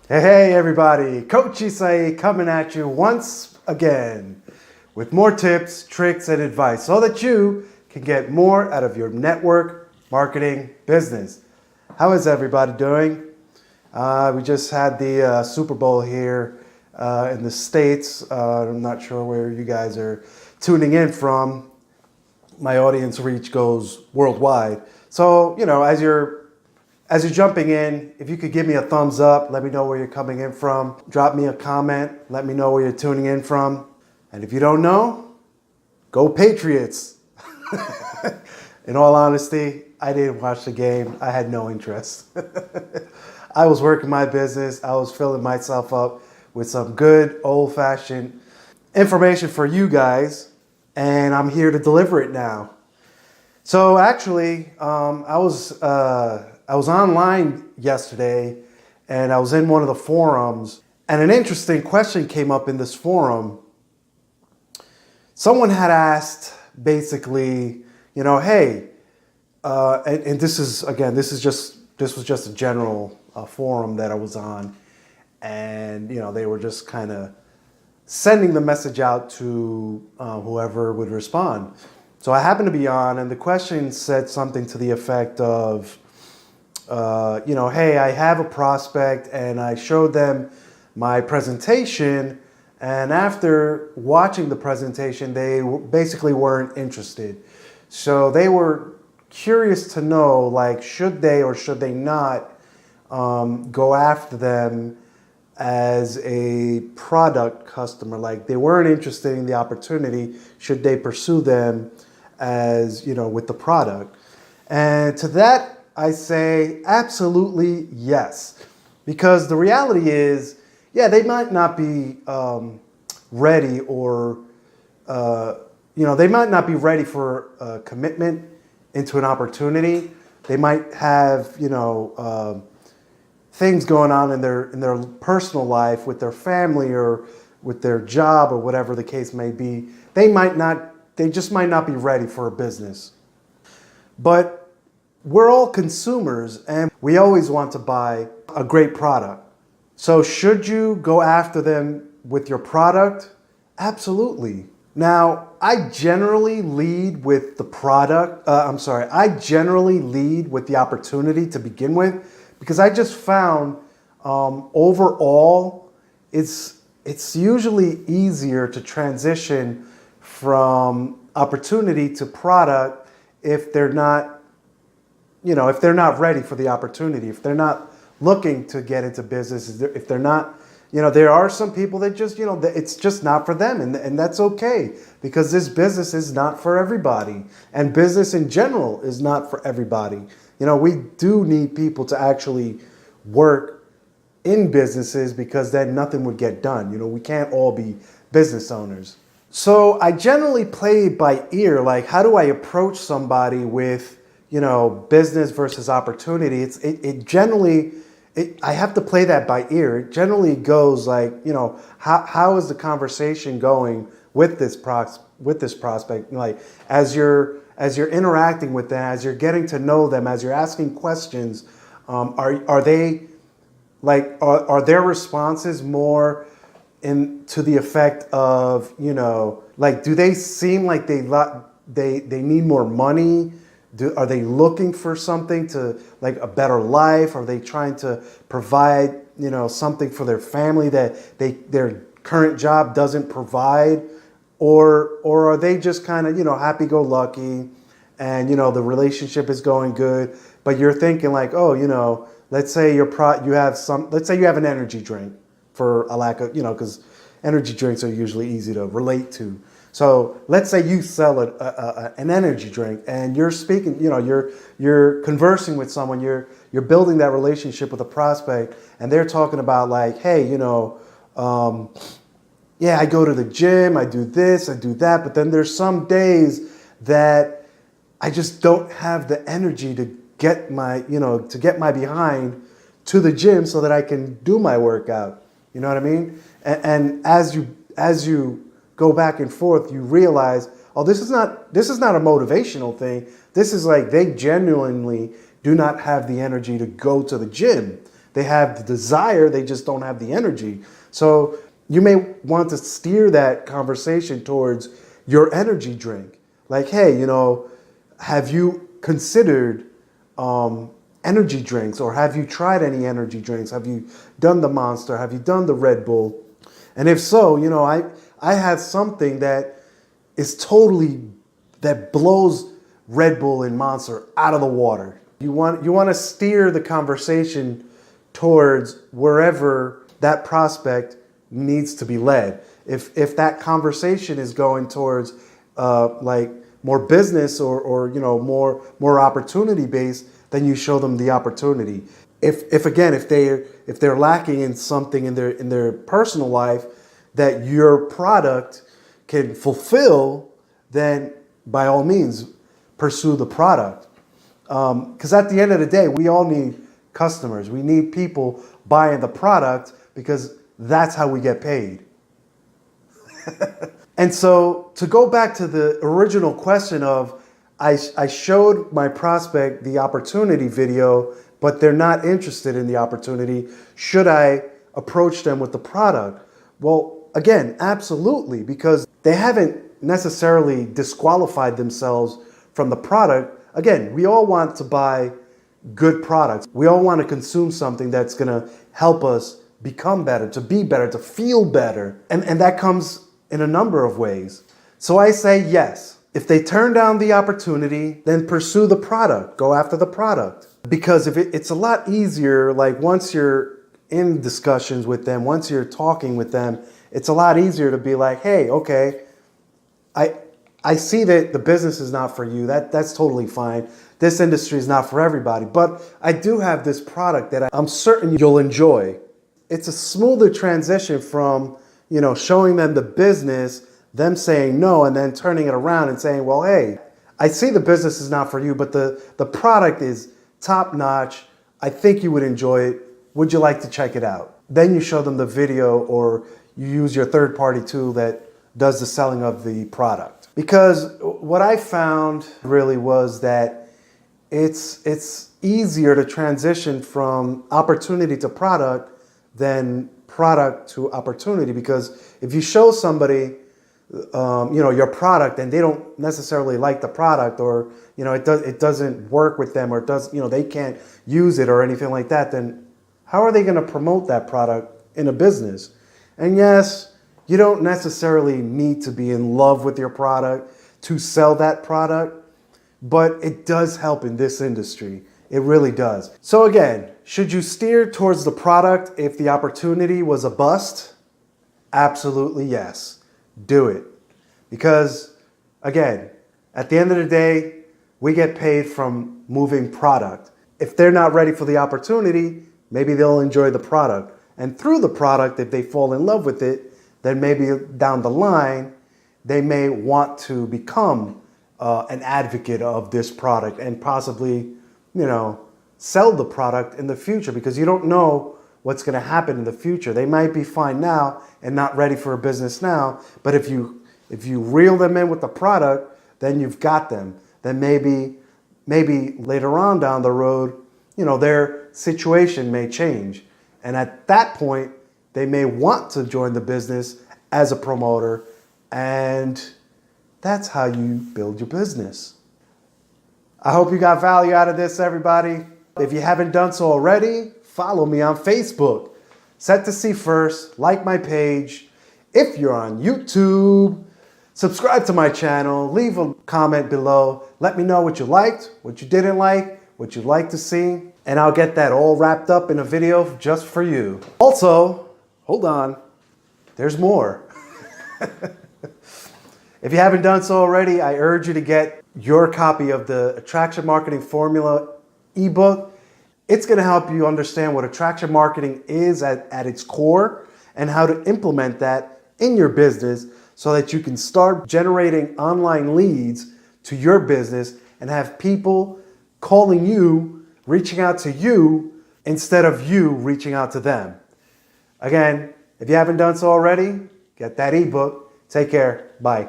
Hey everybody, Coach Isai coming at you once again with more tips, tricks, and advice so that you can get more out of your network marketing business. How is everybody doing? We just had the Super Bowl here in the States. I'm not sure where you guys are tuning in from. My audience reach goes worldwide. So, as you're jumping in, if you could give me a thumbs up, let me know where you're coming in from. Drop me a comment, let me know where you're tuning in from. And if you don't know, go Patriots. In all honesty, I didn't watch the game. I had no interest. I was working my business. I was filling myself up with some good old-fashioned information for you guys, and I'm here to deliver it now. So actually, I was online yesterday, and I was in one of the forums, and an interesting question came up in this forum. Someone had asked, basically, hey, and this was just a general forum that I was on, and they were just kind of sending the message out to whoever would respond. So I happened to be on, and the question said something to the effect of, hey, I have a prospect, and I showed them my presentation, and after watching the presentation, they basically weren't interested. So they were curious to know, like, should they or should they not go after them as a product customer? Like, they weren't interested in the opportunity. Should they pursue them as, with the product? And to that, I say absolutely yes. Because the reality is, yeah, they might not be ready or, they might not be ready for a commitment into an opportunity. They might have, things going on in their personal life with their family or with their job or whatever the case may be. They just might not be ready for a business. But we're all consumers, and we always want to buy a great product. So should you go after them with your product? Absolutely. Now, I generally lead with the product. I generally lead with the opportunity to begin with, because I just found overall it's usually easier to transition from opportunity to product if they're not ready for the opportunity, if they're not looking to get into business, if they're not, there are some people that just, it's just not for them, and that's okay, because this business is not for everybody, and business in general is not for everybody. We do need people to actually work in businesses, because then nothing would get done. We can't all be business owners. So I generally play by ear, like, how do I approach somebody with, business versus opportunity? I have to play that by ear. It generally goes like, how is the conversation going with this prospect? Like, as you're interacting with them, as you're getting to know them, as you're asking questions, are they like, are their responses more to the effect of, like, do they seem like they need more money? Are they looking for something to, like, a better life? Are they trying to provide, something for their family that their current job doesn't provide? Or are they just kind of, happy-go-lucky, and, the relationship is going good, but you're thinking like, oh, let's say you have an energy drink, for a lack of, because energy drinks are usually easy to relate to. So let's say you sell an energy drink, and you're speaking, you're conversing with someone, you're building that relationship with a prospect, and they're talking about, like, hey, yeah, I go to the gym, I do this, I do that, but then there's some days that I just don't have the energy to get my behind to the gym so that I can do my workout. You know what I mean? And as you go back and forth, you realize, oh, this is not a motivational thing. This is like, they genuinely do not have the energy to go to the gym. They have the desire, they just don't have the energy. So you may want to steer that conversation towards your energy drink. Like, hey, have you considered energy drinks, or have you tried any energy drinks? Have you done the Monster? Have you done the Red Bull? And if so, I have something that is that blows Red Bull and Monster out of the water. You want to steer the conversation towards wherever that prospect needs to be led. If that conversation is going towards like more business or more opportunity based, then you show them the opportunity. If they're lacking in something in their personal life that your product can fulfill, then by all means pursue the product. Because at the end of the day, we all need customers. We need people buying the product because that's how we get paid. And so to go back to the original question of, I showed my prospect the opportunity video, but they're not interested in the opportunity. Should I approach them with the product? Well, again, absolutely, because they haven't necessarily disqualified themselves from the product. Again, we all want to buy good products. We all want to consume something that's going to help us become better, to be better, to feel better. And that comes in a number of ways. So I say yes. If they turn down the opportunity, then pursue the product. Go after the product. Because it's a lot easier, like once you're in discussions with them, once you're talking with them, it's a lot easier to be like, hey, okay, I see that the business is not for you. That's totally fine. This industry is not for everybody. But I do have this product that I'm certain you'll enjoy. It's a smoother transition from, showing them the business, them saying no, and then turning it around and saying, well, hey, I see the business is not for you, but the product is top notch. I think you would enjoy it. Would you like to check it out? Then you show them the video, or you use your third-party tool that does the selling of the product. Because what I found really was that it's easier to transition from opportunity to product than product to opportunity. Because if you show somebody your product and they don't necessarily like the product, or it doesn't work with them, or they can't use it or anything like that, then how are they going to promote that product in a business? And yes, you don't necessarily need to be in love with your product to sell that product, but it does help in this industry. It really does. So again, should you steer towards the product if the opportunity was a bust? Absolutely yes. Do it. Because again, at the end of the day, we get paid from moving product. If they're not ready for the opportunity, maybe they'll enjoy the product. And through the product, if they fall in love with it, then maybe down the line, they may want to become an advocate of this product and possibly, sell the product in the future, because you don't know what's going to happen in the future. They might be fine now and not ready for a business now, but if you reel them in with the product, then you've got them. Then maybe later on down the road, their situation may change. And at that point, they may want to join the business as a promoter, and that's how you build your business. I hope you got value out of this, everybody. If you haven't done so already, follow me on Facebook. Set to see first, like my page. If you're on YouTube, subscribe to my channel, leave a comment below. Let me know what you liked, what you didn't like, what you'd like to see, and I'll get that all wrapped up in a video just for you. Also, hold on, there's more. If you haven't done so already, I urge you to get your copy of the Attraction Marketing Formula ebook. It's going to help you understand what attraction marketing is at its core and how to implement that in your business so that you can start generating online leads to your business and have people calling you, reaching out to you instead of you reaching out to them. Again, if you haven't done so already, get that ebook. Take care. Bye.